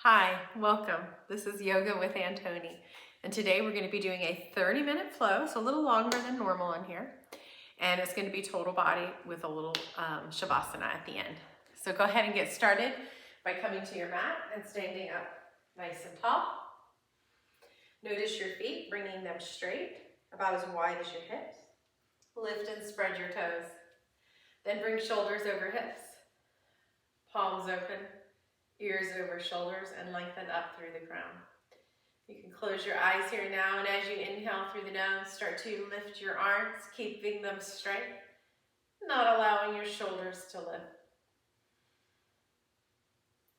Hi, welcome. This is Yoga with Antoni, and today we're going to be doing a 30-minute flow, so a little longer than normal in here, and it's going to be total body with a little Shavasana at the end. So go ahead and get started by coming to your mat and standing up nice and tall. Notice your feet, bringing them straight, about as wide as your hips. Lift and spread your toes. Then bring shoulders over hips, palms open, ears over shoulders, and lengthen up through the crown. You can close your eyes here now, and as you inhale through the nose, start to lift your arms, keeping them straight, not allowing your shoulders to lift.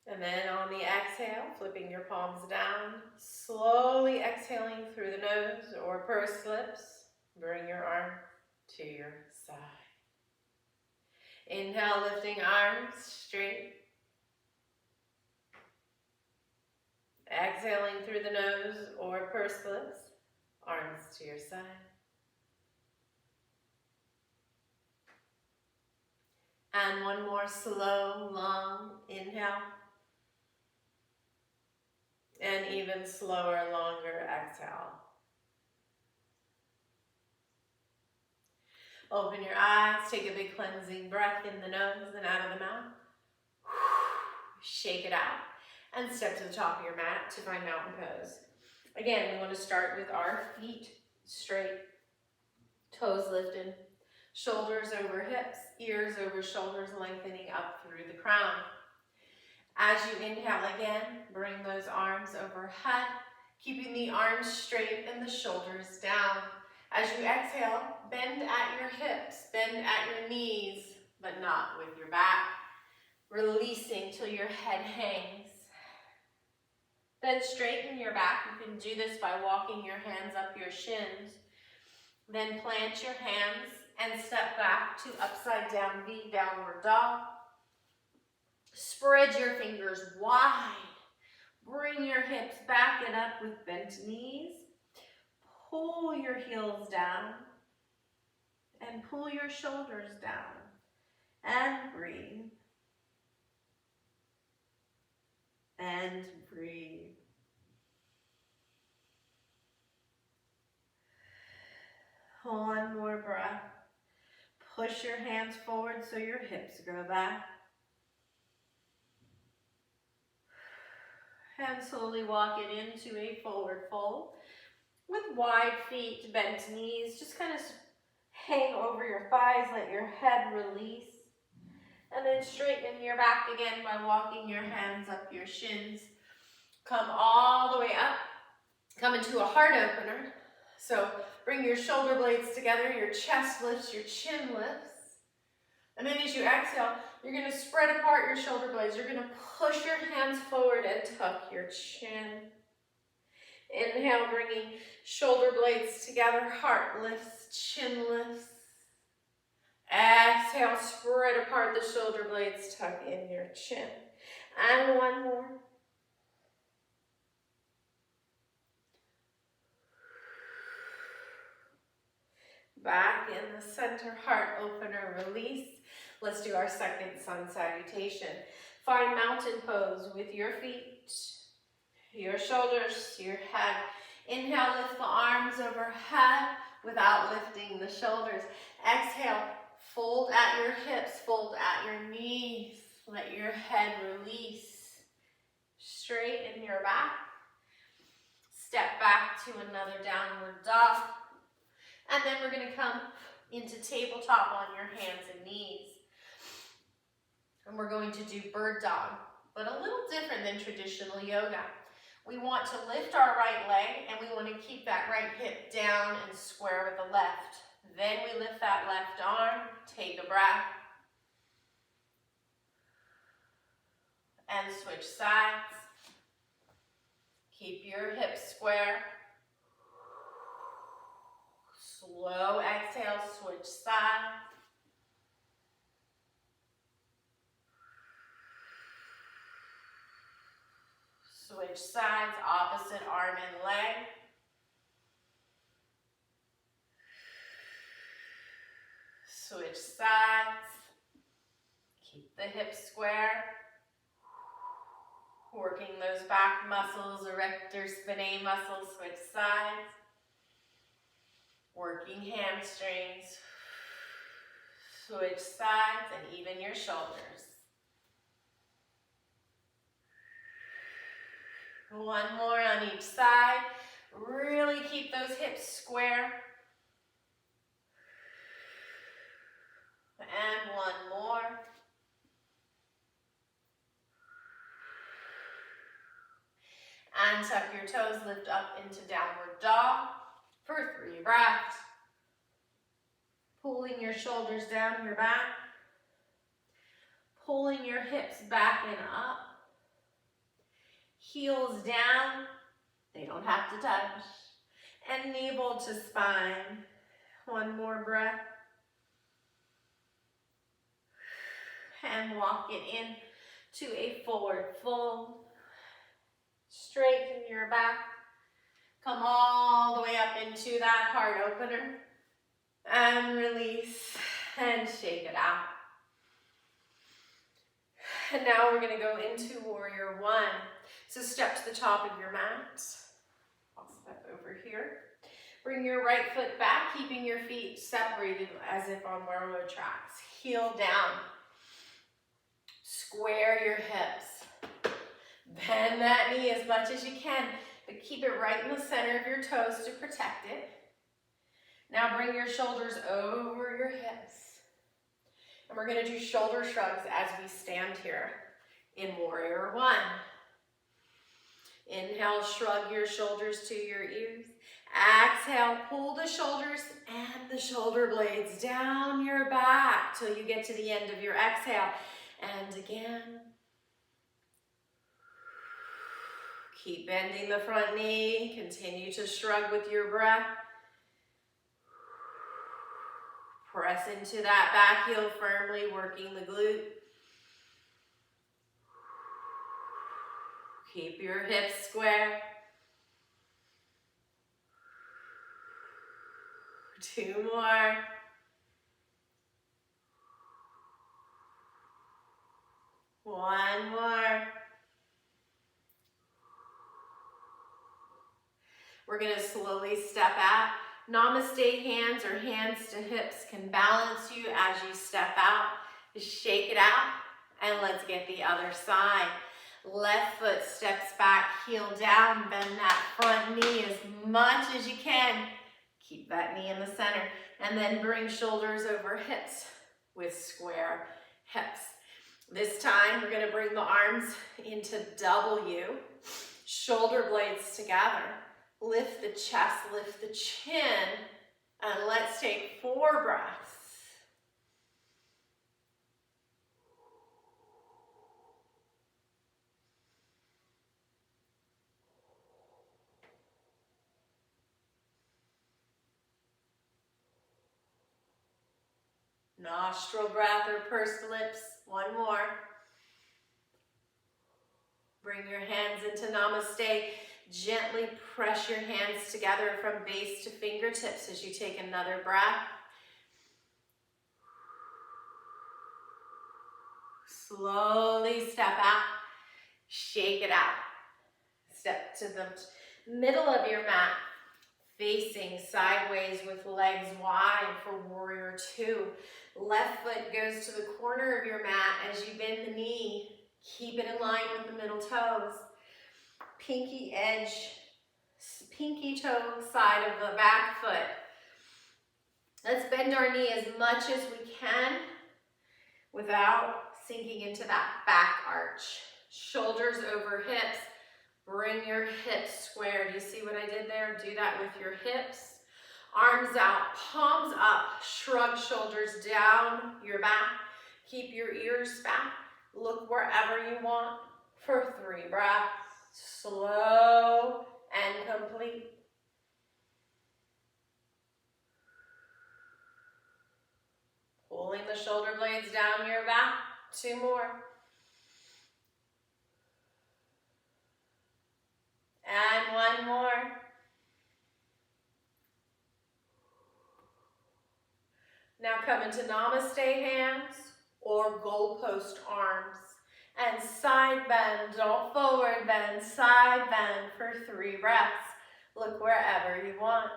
And then on the exhale, flipping your palms down, slowly exhaling through the nose or pursed lips, bring your arm to your side. Inhale, lifting arms straight. Exhaling through the nose or pursed lips, arms to your side. And one more slow, long inhale. And even slower, longer exhale. Open your eyes, take a big cleansing breath in the nose and out of the mouth. Shake it out. And step to the top of your mat to find mountain pose. Again, we want to start with our feet straight, toes lifted, shoulders over hips, ears over shoulders, lengthening up through the crown. As you inhale again, bring those arms overhead, keeping the arms straight and the shoulders down. As you exhale, bend at your hips, bend at your knees, but not with your back. Releasing till your head hangs. Then straighten your back. You can do this by walking your hands up your shins. Then plant your hands and step back to upside down V, downward dog. Spread your fingers wide. Bring your hips back and up with bent knees. Pull your heels down and pull your shoulders down. And breathe. And breathe. One more breath. Push your hands forward so your hips go back. And slowly walk it into a forward fold with wide feet, bent knees. Just kind of hang over your thighs, let your head release. And then straighten your back again by walking your hands up your shins. Come all the way up. Come into a heart opener. So bring your shoulder blades together, your chest lifts, your chin lifts. And then as you exhale, you're going to spread apart your shoulder blades. You're going to push your hands forward and tuck your chin. Inhale, bringing shoulder blades together, heart lifts, chin lifts. Exhale, spread apart the shoulder blades, tuck in your chin. And one more. Back in the center, heart opener, release. Let's do our second sun salutation. Find mountain pose with your feet, your shoulders, your head. Inhale, lift the arms overhead without lifting the shoulders. Exhale, fold at your hips, fold at your knees. Let your head release. Straighten your back. Step back to another downward dog. And then we're going to come into tabletop on your hands and knees. And we're going to do bird dog, but a little different than traditional yoga. We want to lift our right leg and we want to keep that right hip down and square with the left. Then we lift that left arm, take a breath, and switch sides. Keep your hips square. Slow exhale, switch sides. Switch sides, opposite arm and leg. Switch sides. Keep the hips square. Working those back muscles, erector spinae muscles, switch sides. Working hamstrings, switch sides, and even your shoulders. One more on each side. Really keep those hips square. And one more. And tuck your toes, lift up into downward dog for 3 breaths. Pulling your shoulders down your back. Pulling your hips back and up. Heels down, they don't have to touch. And navel to spine. One more breath. And walk it in to a forward fold. Straighten your back. Come all the way up into that heart opener. And release and shake it out. And now we're going to go into Warrior One. So step to the top of your mat. I'll step over here. Bring your right foot back, keeping your feet separated as if on railroad tracks. Heel down. Square your hips. Bend that knee as much as you can, but keep it right in the center of your toes to protect it. Now bring your shoulders over your hips. And we're going to do shoulder shrugs as we stand here in Warrior One. Inhale, shrug your shoulders to your ears. Exhale, pull the shoulders and the shoulder blades down your back till you get to the end of your exhale. And again. Keep bending the front knee. Continue to shrug with your breath. Press into that back heel firmly, working the glute. Keep your hips square. 2 more. One more. We're going to slowly step out. Namaste hands or hands to hips can balance you as you step out. Just shake it out and let's get the other side. Left foot steps back, heel down, bend that front knee as much as you can. Keep that knee in the center and then bring shoulders over hips with square hips. This time we're going to bring the arms into W, shoulder blades together. Lift the chest, lift the chin, and let's take 4 breaths. Nostril breath or pursed lips. One more. Bring your hands into Namaste. Gently press your hands together from base to fingertips as you take another breath. Slowly step out. Shake it out. Step to the middle of your mat, facing sideways with legs wide for Warrior Two. Left foot goes to the corner of your mat as you bend the knee. Keep it in line with the middle toes. Pinky toe side of the back foot. Let's bend our knee as much as we can without sinking into that back arch. Shoulders over hips. Bring your hips square. Do you see what I did there? Do that with your hips. Arms out, palms up. Shrug shoulders down your back. Keep your ears back. Look wherever you want for 3 breaths. Slow and complete. Pulling the shoulder blades down your back. 2 more. And 1 more. Now come into Namaste hands or goalpost arms. and side bend. Don't forward bend, side bend for 3 breaths. Look wherever you want.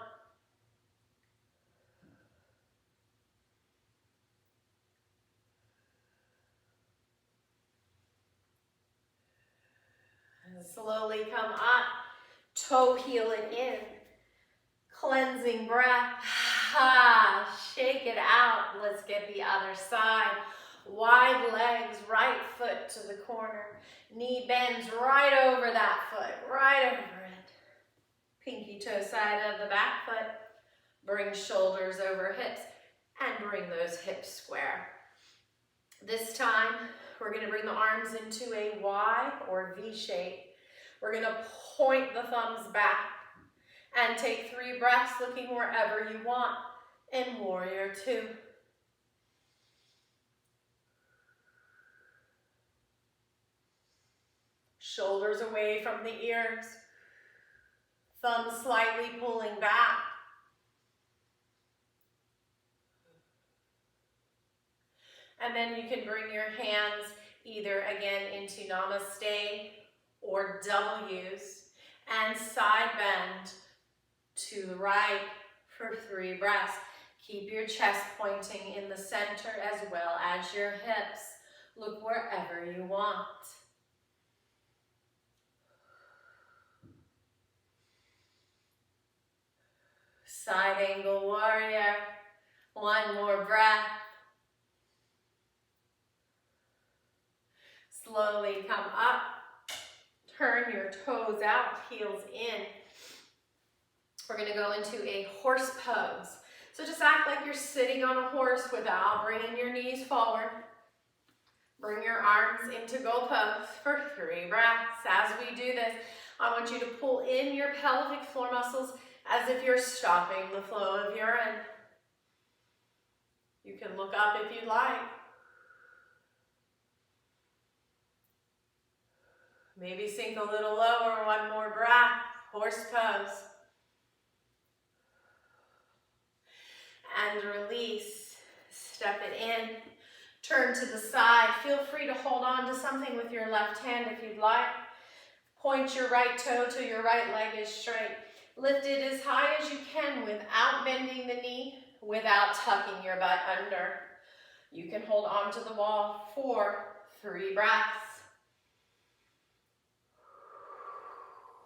And slowly come up, toe heeling in. Cleansing breath. Shake it out. Let's get the other side. Wide legs, right foot to the corner. Knee bends right over that foot, right over it. Pinky toe side of the back foot. Bring shoulders over hips and bring those hips square. This time, we're going to bring the arms into a Y or V shape. We're going to point the thumbs back and take 3 breaths looking wherever you want in Warrior 2. Shoulders away from the ears. Thumbs slightly pulling back. And then you can bring your hands either again into Namaste or W's and side bend to the right for 3 breaths. Keep your chest pointing in the center as well as your hips. Look wherever you want. Side angle warrior. 1 more breath. Slowly come up. Turn your toes out, heels in. We're going to go into a horse pose. So just act like you're sitting on a horse without bringing your knees forward. Bring your arms into goal pose for 3 breaths. As we do this, I want you to pull in your pelvic floor muscles as if you're stopping the flow of urine. You can look up if you'd like. Maybe sink a little lower, 1 more breath, horse pose. And release, step it in, turn to the side. Feel free to hold on to something with your left hand if you'd like. Point your right toe till your right leg is straight. Lift it as high as you can without bending the knee, without tucking your butt under. You can hold on to the wall for 3 breaths.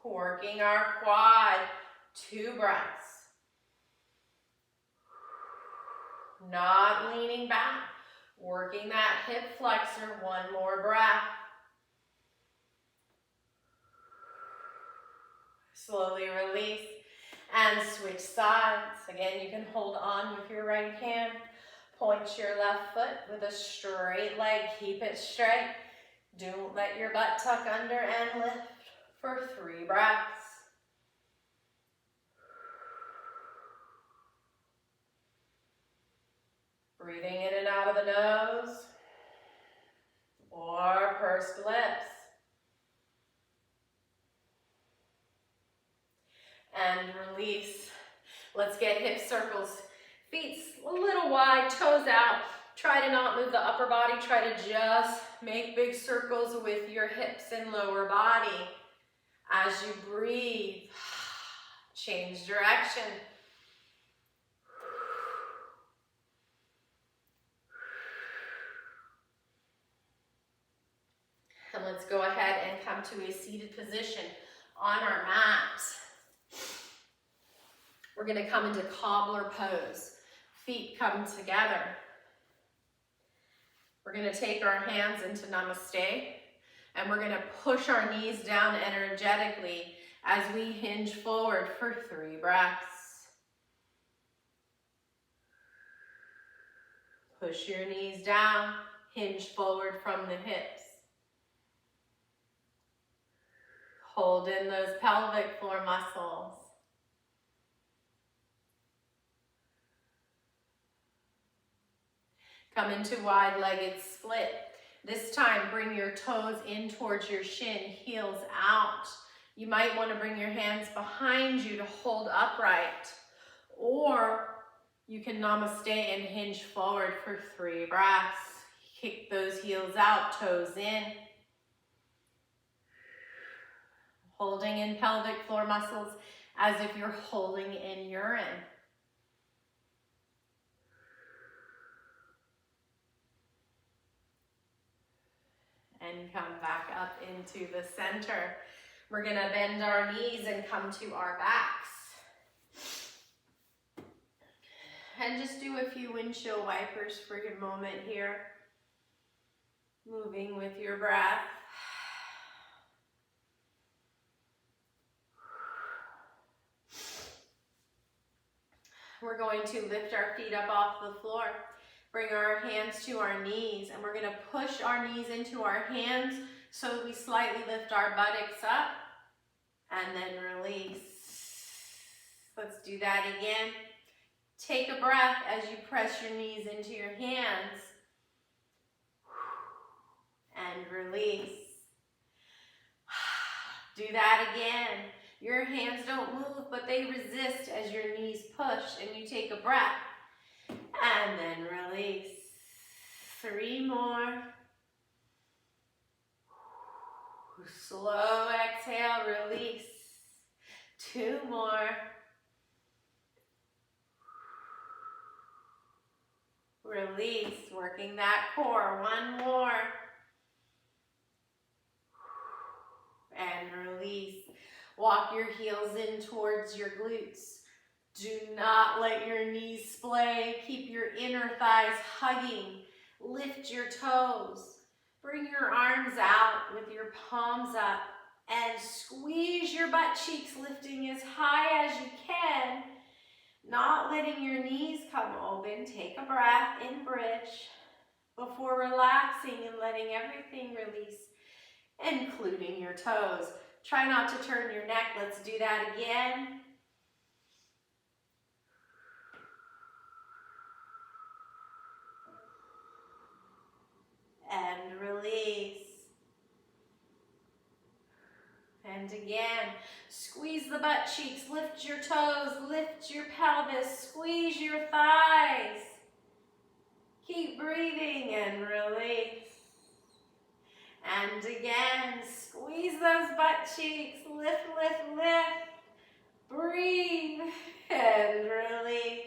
Working our quad, 2 breaths. Not leaning back, working that hip flexor, 1 more breath. Slowly release and switch sides. Again, you can hold on with your right hand. Point your left foot with a straight leg. Keep it straight. Don't let your butt tuck under and lift for 3 breaths. Breathing in and out of the nose or pursed lips. And release. Let's get hip circles. Feet a little wide, toes out. Try to not move the upper body. Try to just make big circles with your hips and lower body. As you breathe, change direction. And let's go ahead and come to a seated position on our mat. We're going to come into cobbler pose. Feet come together. We're going to take our hands into Namaste, and we're going to push our knees down energetically as we hinge forward for 3 breaths. Push your knees down, hinge forward from the hips. Hold in those pelvic floor muscles. Come into wide-legged split. This time, bring your toes in towards your shin, heels out. You might want to bring your hands behind you to hold upright. Or you can Namaste and hinge forward for 3 breaths. Kick those heels out, toes in. Holding in pelvic floor muscles as if you're holding in urine. And come back up into the center. We're gonna bend our knees and come to our backs. And just do a few windshield wipers for your moment here. Moving with your breath. We're going to lift our feet up off the floor. Bring our hands to our knees, and we're gonna push our knees into our hands so we slightly lift our buttocks up and then release. Let's do that again. Take a breath as you press your knees into your hands and release. Do that again. Your hands don't move, but they resist as your knees push, and you take a breath and then release. 3 more. Slow exhale, release. 2 more. Release, working that core. 1 more. And release. Walk your heels in towards your glutes. Do not let your knees splay. Keep your inner thighs hugging. Lift your toes. Bring your arms out with your palms up and squeeze your butt cheeks, lifting as high as you can. Not letting your knees come open. Take a breath in bridge before relaxing and letting everything release, including your toes. Try not to turn your neck. Let's do that again. And release. And again, squeeze the butt cheeks, lift your toes, lift your pelvis, squeeze your thighs. Keep breathing and release. And again, squeeze those butt cheeks, lift, lift, lift. Breathe and release.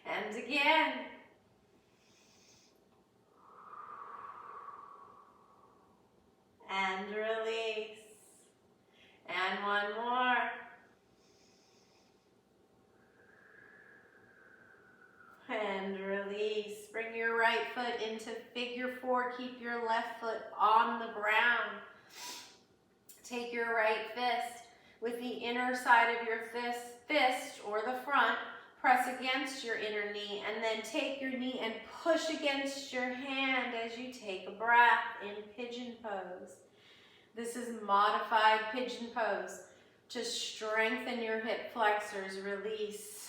And again. And release. And 1 more. And release. Bring your right foot into figure 4. Keep your left foot on the ground. Take your right fist with the inner side of your fist or the front. Press against your inner knee, and then take your knee and push against your hand as you take a breath in pigeon pose. This is modified pigeon pose to strengthen your hip flexors. Release.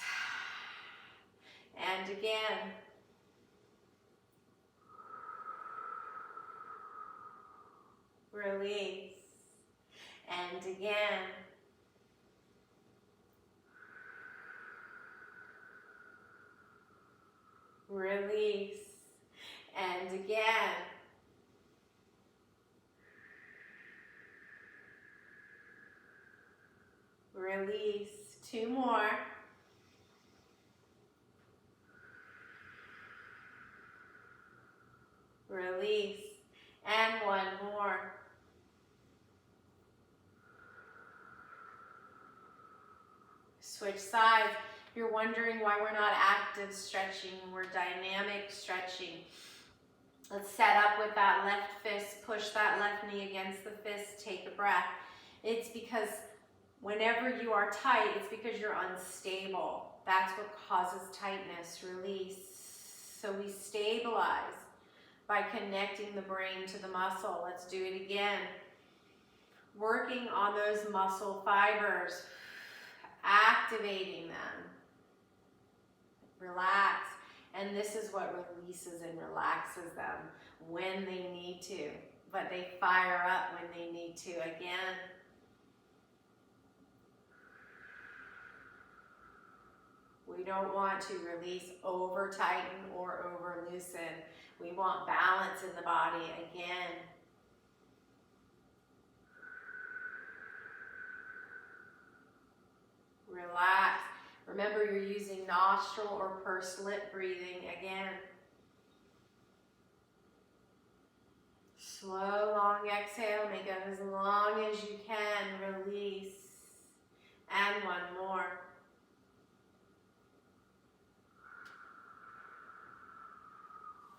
And again. Release. And again. Release. And again. Release. 2 more. Release. And 1 more. Switch sides. If you're wondering why we're not active stretching, we're dynamic stretching. Let's set up with that left fist. Push that left knee against the fist. Take a breath. It's because whenever you are tight, it's because you're unstable. That's what causes tightness. Release. So we stabilize by connecting the brain to the muscle. Let's do it again. Working on those muscle fibers. Activating them. Relax. And this is what releases and relaxes them when they need to. But they fire up when they need to. Again. We don't want to release, over tighten or over loosen. We want balance in the body. Again. Remember, you're using nostril or pursed lip breathing again. Slow, long exhale. Make it as long as you can. Release. And one more.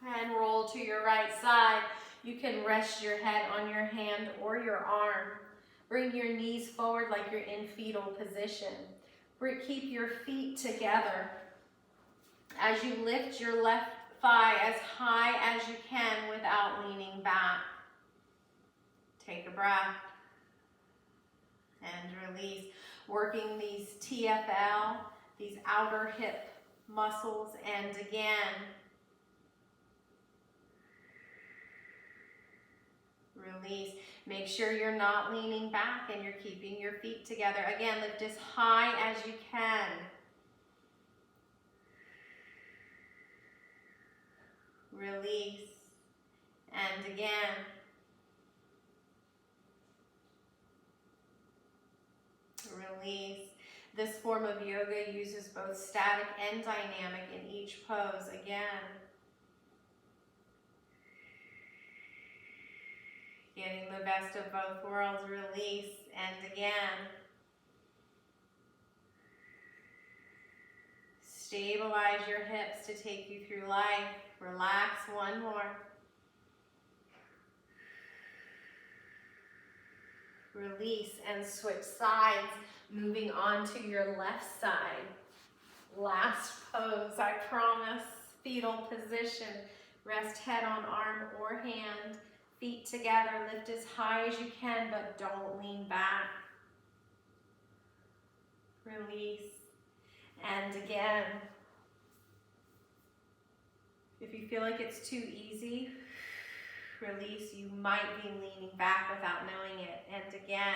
And roll to your right side. You can rest your head on your hand or your arm. Bring your knees forward like you're in fetal position. Keep your feet together as you lift your left thigh as high as you can without leaning back. Take a breath and release. Working these TFL, these outer hip muscles, and again. Release. Make sure you're not leaning back and you're keeping your feet together. Again, lift as high as you can. Release. And again. Release. This form of yoga uses both static and dynamic in each pose. Again. Getting the best of both worlds. Release. And again. Stabilize your hips to take you through life. Relax. One more. Release and switch sides. Moving on to your left side. Last pose, I promise. Fetal position. Rest head on arm or hand. Feet together. Lift as high as you can, but don't lean back. Release. And again. If you feel like it's too easy, release. You might be leaning back without knowing it. And again.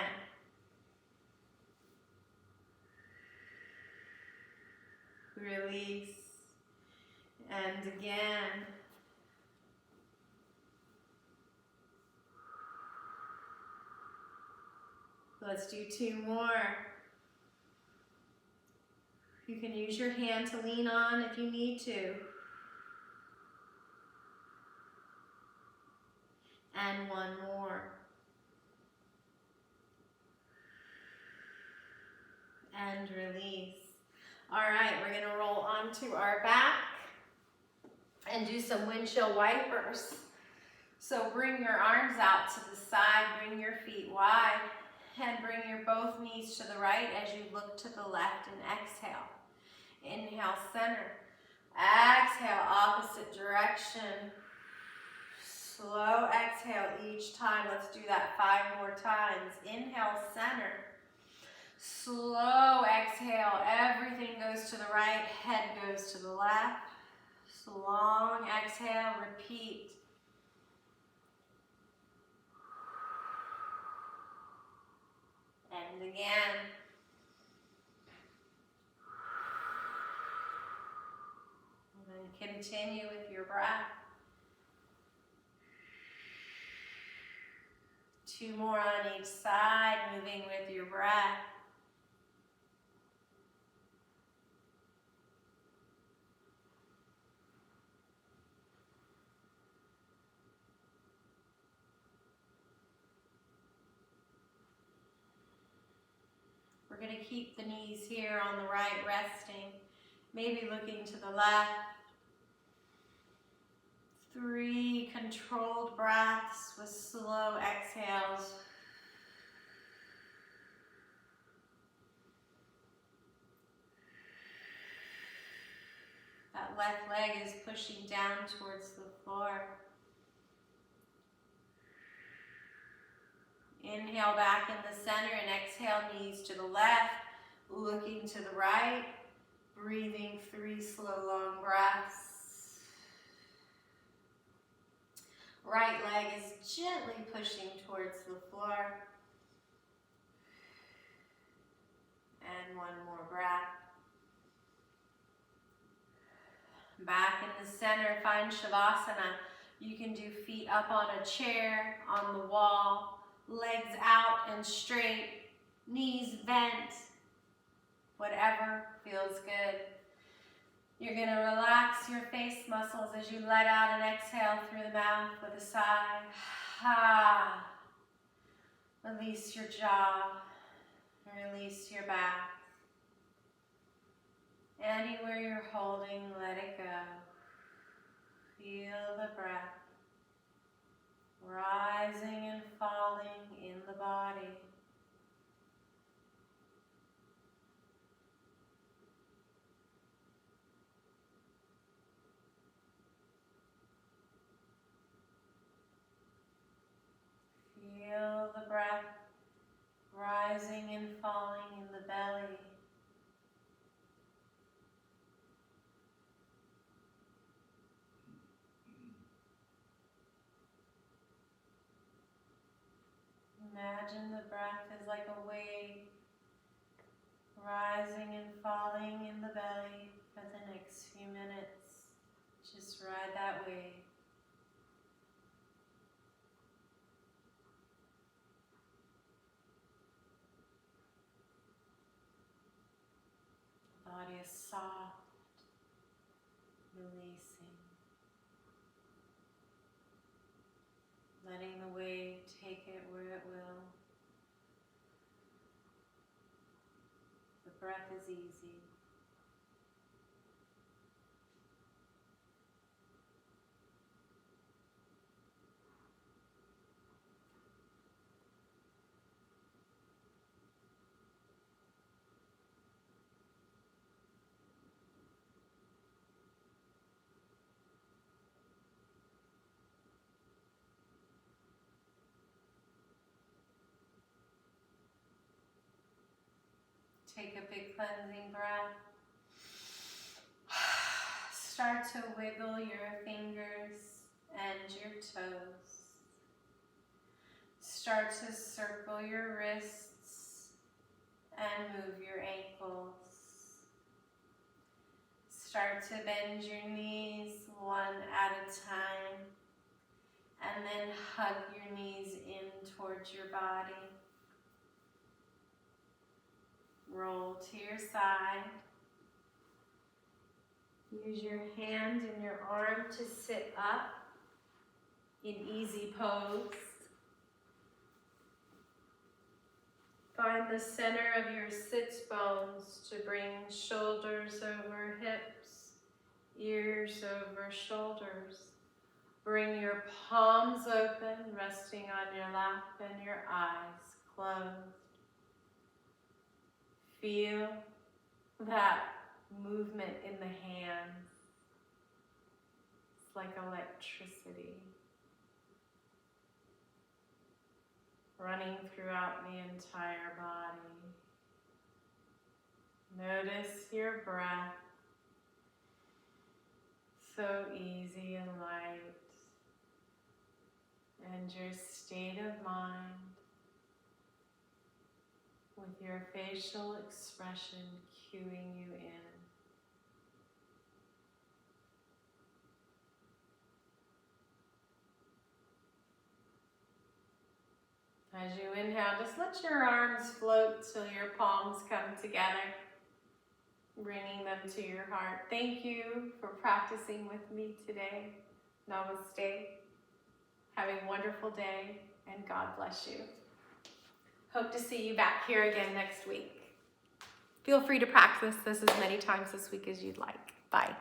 Release. And again. Let's do two more. You can use your hand to lean on if you need to. And one more. And release. All right, we're going to roll onto our back and do some windshield wipers. So bring your arms out to the side, bring your feet wide, and bring your both knees to the right as you look to the left and exhale. Inhale, center. Exhale, opposite direction. Slow exhale each time. Let's do that 5 more times. Inhale, center. Slow exhale. Everything goes to the right. Head goes to the left. Long exhale. Repeat. And again. And then continue with your breath. 2 more on each side, moving with your breath. We're going to keep the knees here on the right resting, maybe looking to the left. 3 controlled breaths with slow exhales. That left leg is pushing down towards the floor. Inhale back in the center and exhale, knees to the left, looking to the right, breathing 3 slow, long breaths. Right leg is gently pushing towards the floor. And 1 more breath. Back in the center, find Shavasana. You can do feet up on a chair, on the wall, legs out and straight, knees bent. whatever feels good. You're going to relax your face muscles as you let out and exhale through the mouth with a sigh. Ha. Release your jaw. Release your back. Anywhere you're holding, let it go. Feel the breath rising and falling in the body. Feel the breath rising and falling in the belly. Imagine the breath is like a wave rising and falling in the belly for the next few minutes. Just ride that wave. The body is soft, releasing. Letting the wave take it where it will. The breath is easy. Take a big cleansing breath. Start to wiggle your fingers and your toes. Start to circle your wrists and move your ankles. Start to bend your knees one at a time, and then hug your knees in towards your body. Roll to your side. Use your hand and your arm to sit up in easy pose. Find the center of your sits bones to bring shoulders over hips, ears over shoulders. Bring your palms open, resting on your lap and your eyes closed. Feel that movement in the hands. It's like electricity running throughout the entire body. Notice your breath, so easy and light, and your state of mind with your facial expression cueing you in. As you inhale, just let your arms float till your palms come together, bringing them to your heart. Thank you for practicing with me today. Namaste. Have a wonderful day, and God bless you. Hope to see you back here again next week. Feel free to practice this as many times this week as you'd like. Bye.